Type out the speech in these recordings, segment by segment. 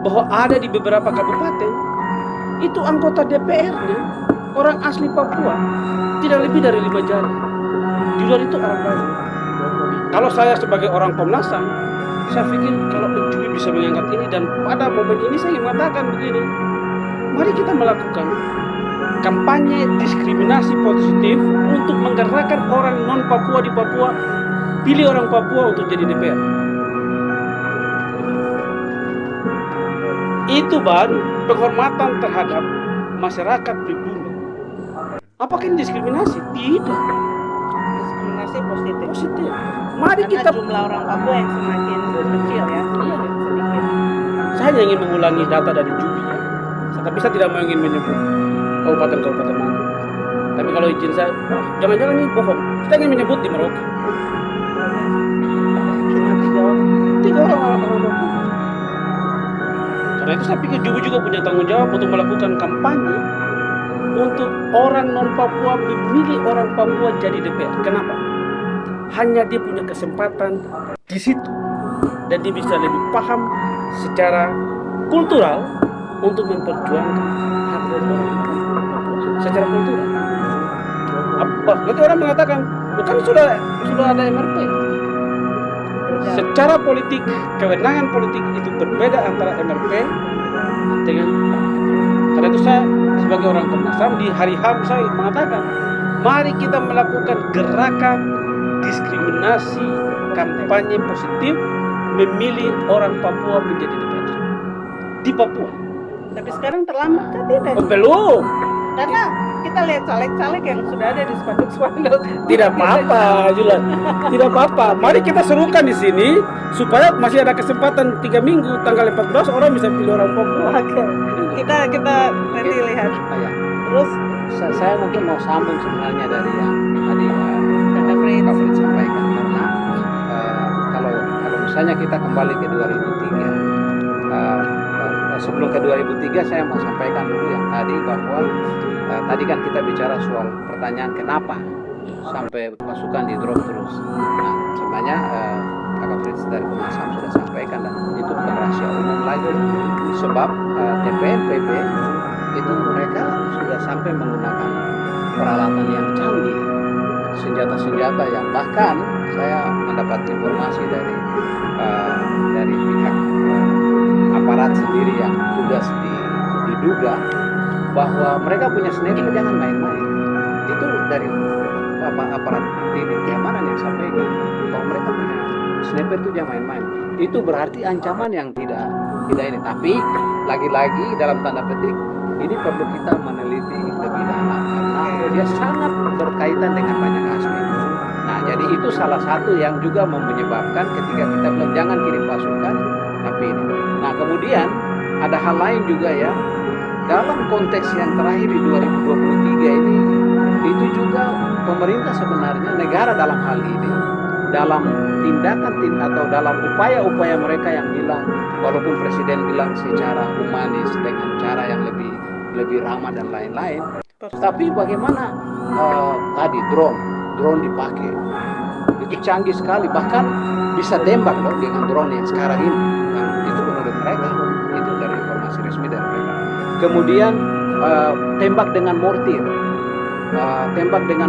bahwa ada di beberapa kabupaten itu anggota DPR-nya orang asli Papua tidak lebih dari 5 jari. Di luar itu orang lain. Kalau saya sebagai orang Komnas HAM, saya pikir kalau Jumi bisa mengangkat ini, dan pada momen ini saya ingin mengatakan begini, mari kita melakukan kampanye diskriminasi positif untuk menggerakkan orang non Papua di Papua, pilih orang Papua untuk jadi DPR. Itu baru penghormatan terhadap masyarakat pribumi. Apakah ini diskriminasi? Tidak. Diskriminasi positif. Positif. Mari Karena kita jumlah orang Papua yang semakin kecil ya, semakin sedikit. Saya hanya ingin mengulangi data dari Jubi ya. Tapi saya tidak mau ingin menyebut kabupaten-kabupaten mana. Tapi kalau izin saya, jangan-jangan ini bohong. Kita ingin menyebut di Merauke. Cuma 3 orang. 3 orang Papua. Karena itu saya pikir Jubi juga punya tanggung jawab untuk melakukan kampanye untuk orang non Papua memilih orang Papua jadi DPR. Kenapa? Hanya dia punya kesempatan di situ dan dia bisa lebih paham secara kultural untuk memperjuangkan hak orang Papua secara kultural. Apa? Nanti orang mengatakan, bukan sudah ada MRP. Secara politik, kewenangan politik itu berbeda antara MRP dengan. Karena itu saya sebagai orang Komnas HAM di hari HAM saya mengatakan, mari kita melakukan gerakan diskriminasi kampanye positif memilih orang Papua menjadi DPR di Papua. Tapi sekarang terlambat kan tidak? Oh, belum. Karena kita lihat caleg-caleg yang sudah ada di spanduk-spanduk. Tidak apa-apa, Julan. Tidak apa-apa. Mari kita serukan di sini supaya masih ada kesempatan 3 minggu tanggal 14 orang bisa pilih orang Papua. Oke. Kita nanti lihat. Ya. Terus Saya mungkin mau sambung sebenarnya dari yang tadi Kak Fritz sampaikan, karena kalau misalnya kita kembali ke 2003, sebelum ke 2003 saya mau sampaikan dulu yang tadi bahwa tadi kan kita bicara soal pertanyaan kenapa sampai pasukan di drop terus. Nah, sebenarnya Kakak Fritz dari Komnas HAM sudah sampaikan, dan itu bukan rahasia umum lagi, sebab TPNPB itu mereka sudah sampai menggunakan peralatan yang canggih, senjata-senjata yang bahkan saya mendapat informasi dari pihak aparat sendiri yang tugas diduga bahwa mereka punya sniper, jangan main-main. Itu dari aparat ini keamanan yang sampaikan bahwa mereka punya sniper itu jangan main-main. Itu berarti ancaman yang tidak ini. Tapi lagi-lagi dalam tanda petik ini perlu kita meneliti lebih dalam karena dia sangat berkaitan dengan banyak aspek. Nah, jadi itu salah satu yang juga menyebabkan ketika kita bilang jangan kirim pasukan, tapi ini. Nah, kemudian ada hal lain juga ya, dalam konteks yang terakhir di 2023 ini, itu juga pemerintah sebenarnya, negara dalam hal ini, dalam tindakan atau dalam upaya-upaya mereka yang bilang, walaupun presiden bilang secara humanis dengan cara yang lebih ramah dan lain-lain, tapi bagaimana tadi drone dipakai, itu canggih sekali, bahkan bisa tembak loh dengan drone yang sekarang ini. Nah, itu menurut mereka, itu dari informasi resmi dari mereka. Kemudian tembak dengan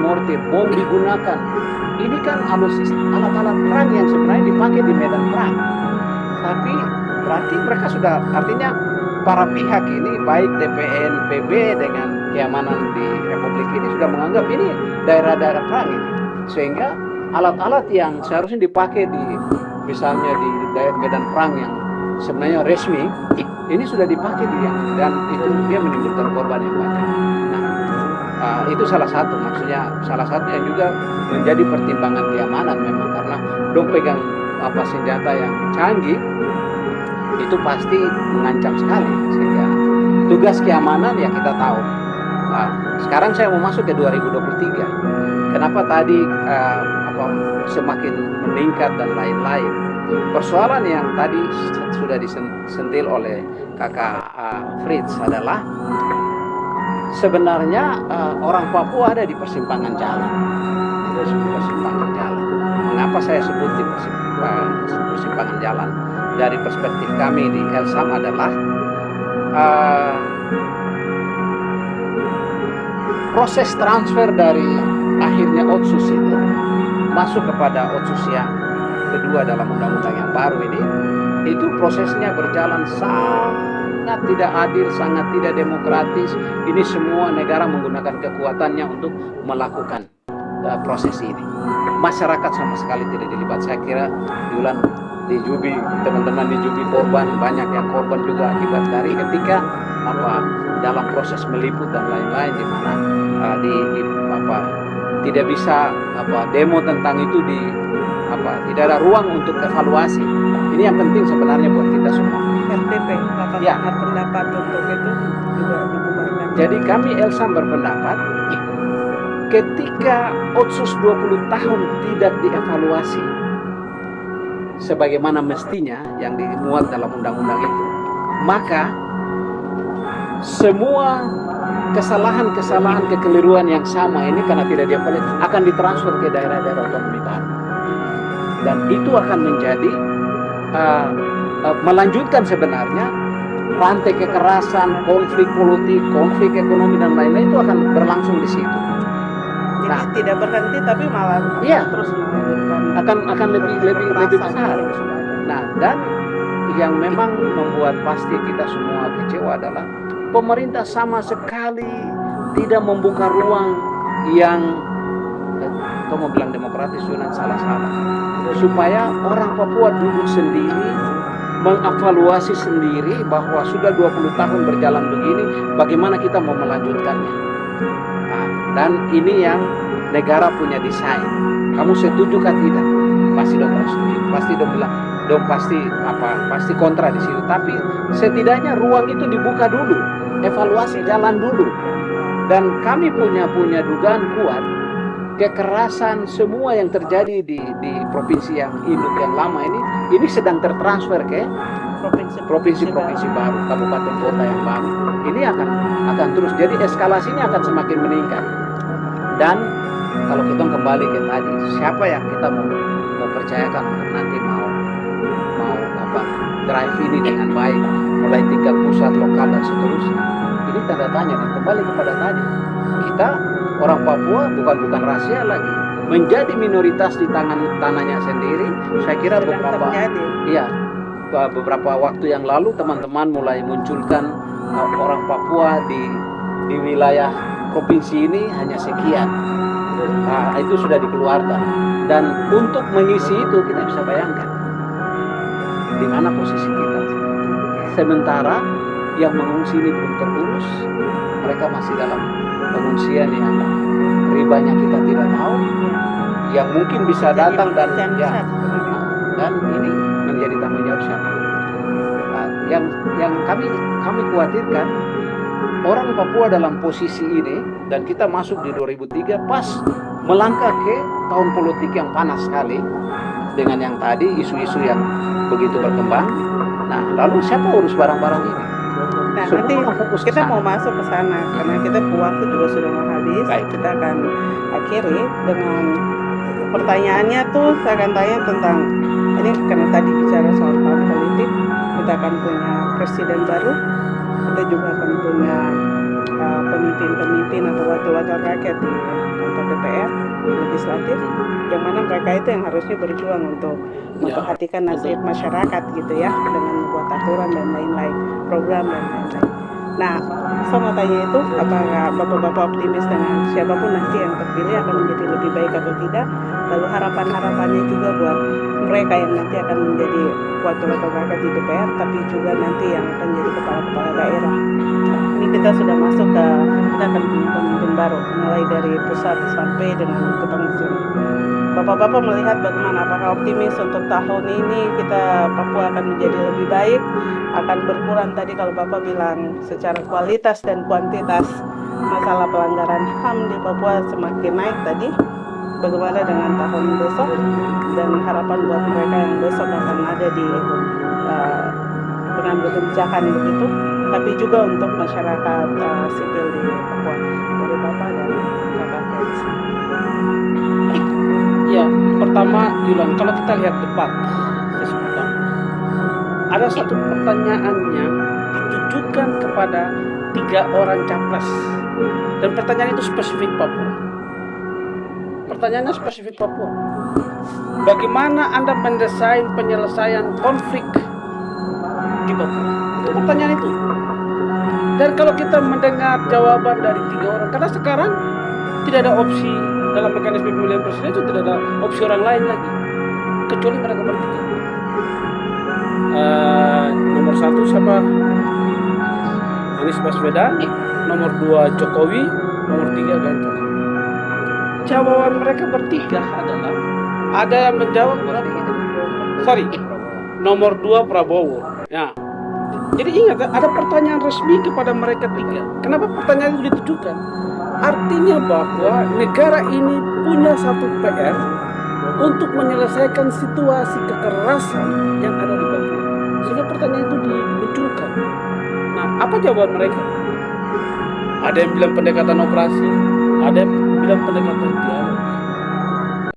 mortir, bom digunakan. Ini kan alat-alat perang yang sebenarnya dipakai di medan perang. Tapi berarti mereka sudah, artinya para pihak ini baik DPN, PB dengan keamanan di Republik ini sudah menganggap ini daerah-daerah perang ini. Sehingga alat-alat yang seharusnya dipakai di misalnya di medan perang yang sebenarnya resmi, ini sudah dipakai dan itu dia menimbulkan korban yang banyak. Nah, itu salah satu yang juga menjadi pertimbangan keamanan memang, karena dong pegang senjata yang canggih itu pasti mengancam sekali, sehingga tugas keamanan ya kita tahu. Nah, sekarang saya mau masuk ke 2023. Kenapa tadi semakin meningkat dan lain-lain? Persoalan yang tadi sudah disentil oleh Kakak Fritz adalah sebenarnya orang Papua ada di persimpangan jalan. Mengapa saya sebut di persimpangan jalan? dari perspektif kami di Elsam adalah uh, proses transfer dari akhirnya Otsus itu masuk kepada Otsus yang kedua dalam undang-undang yang baru ini, itu prosesnya berjalan sangat tidak adil, sangat tidak demokratis. Ini semua negara menggunakan kekuatannya untuk melakukan proses ini. Masyarakat sama sekali tidak dilibat. Saya kira Yulan di Jubi, teman-teman di Jubi korban, banyak yang korban juga akibat dari ketika dalam proses meliput dan lain-lain, di mana tidak bisa demo tentang itu, tidak ada ruang untuk evaluasi. Ini yang penting sebenarnya buat kita semua. RDP, rapat Ya. pendapat untuk itu juga dibubarkan. Jadi kami Elsam berpendapat ketika Otsus 20 tahun tidak dievaluasi sebagaimana mestinya yang dimuat dalam undang-undang itu, maka semua kesalahan-kesalahan, kekeliruan yang sama ini karena tidak dievaluasi akan ditransfer ke daerah-daerah otonomi baru, dan itu akan menjadi melanjutkan sebenarnya rantai kekerasan, konflik politik, konflik ekonomi dan lain-lain itu akan berlangsung di situ. Jadi Nah, tidak berhenti tapi malah Iya. terus melanjutkan akan lebih kekerasan besar. yang sudah ada. Nah, dan yang memang membuat pasti kita semua kecewa adalah pemerintah sama sekali tidak membuka ruang yang atau mau bilang demokratis, Yunan salah-salah, supaya orang Papua duduk sendiri, mengevaluasi sendiri bahwa sudah 20 tahun berjalan begini, bagaimana kita mau melanjutkannya. Nah, dan ini yang negara punya desain. Kamu setuju kan tidak? Pasti dong setuju. Pasti dong bilang, pasti kontra di situ. Tapi setidaknya ruang itu dibuka dulu, evaluasi jalan dulu. Dan kami punya dugaan kuat, kekerasan semua yang terjadi di provinsi yang induk yang lama ini sedang tertransfer ke provinsi-provinsi baru, kabupaten kota yang baru. Ini akan terus, jadi eskalasinya akan semakin meningkat. Dan kalau kita kembali ke tadi, siapa yang kita mau percayakan untuk nanti mau drive ini dengan baik, mulai tingkat pusat, lokal dan seterusnya, ini tanda tanya. Dan kembali kepada tadi, kita orang Papua bukan rahasia lagi, menjadi minoritas di tanahnya sendiri. Saya kira beberapa waktu yang lalu teman-teman mulai munculkan orang Papua di wilayah provinsi ini hanya sekian. Nah, itu sudah dikeluarkan, dan untuk mengisi itu kita bisa bayangkan di mana posisi kita. Sementara yang mengungsi ini belum terurus, mereka masih dalam pengungsian yang ribanya kita tidak tahu, yang mungkin bisa datang dan ini menjadi tanggung jawab siapa? Nah, yang kami khawatirkan, orang Papua dalam posisi ini, dan kita masuk di 2003 pas melangkah ke tahun politik yang panas sekali dengan yang tadi isu-isu yang begitu berkembang. Nah, lalu siapa urus barang-barang ini? Nah, Semua nanti fokus kita kesana. mau masuk ke sana karena kita waktu juga sudah mau habis. Baik. Kita akan akhiri dengan pertanyaannya tuh, saya akan tanya tentang ini karena tadi bicara soal tahun politik, kita akan punya presiden baru, kita juga akan punya pemimpin-pemimpin atau wakil-wakil rakyat di kantor DPR, legislatif, yang mana mereka itu yang harusnya berjuang untuk memperhatikan nasib masyarakat gitu ya, dengan membuat aturan dan lain-lain, program dan lain-lain. Nah, saya mau tanya itu, apakah Bapak-Bapak optimis dengan siapapun nanti yang terpilih akan menjadi lebih baik atau tidak? Lalu harapan-harapannya juga buat mereka yang nanti akan menjadi wakil-wakil rakyat di DPR, tapi juga nanti yang akan jadi kepala-kepala daerah. Ini kita sudah masuk ke, kita akan punya pemimpin baru, mulai dari pusat sampai dengan ke nasional. Bapak-bapak melihat bagaimana, apakah optimis untuk tahun ini kita Papua akan menjadi lebih baik, akan berkurang tadi kalau Bapak bilang secara kualitas dan kuantitas masalah pelanggaran HAM di Papua semakin naik tadi, bagaimana dengan tahun besok dan harapan buat mereka yang besok akan ada di pengambil kebijakan begitu, tapi juga untuk masyarakat sipil di Papua, dari Bapak dan Kakak Fritz. Ya, pertama Yulan, kalau kita lihat debat sesi pertama, ada satu pertanyaannya ditujukan kepada 3 orang capres, dan pertanyaan itu spesifik Papua. Pertanyaannya spesifik Papua. Bagaimana Anda mendesain penyelesaian konflik di Papua? Itu pertanyaan itu. Dan kalau kita mendengar jawaban dari 3 orang, karena sekarang tidak ada opsi dalam mekanisme pemilihan presiden itu, tidak ada opsi orang lain lagi kecuali mereka bertiga. Nomor 1 siapa? Anies Baswedan. Nomor 2 Jokowi. Nomor 3 Ganjar. Jawaban mereka bertiga adalah, ada yang menjawab nomor 2 Prabowo. Ya. Jadi ingat, ada pertanyaan resmi kepada mereka 3. Kenapa pertanyaan itu ditujukan? Artinya bahwa negara ini punya satu PR untuk menyelesaikan situasi kekerasan yang ada di Papua. Sehingga pertanyaan itu dimunculkan. Nah, apa jawaban mereka? Ada yang bilang pendekatan operasi, ada yang bilang pendekatan dialog.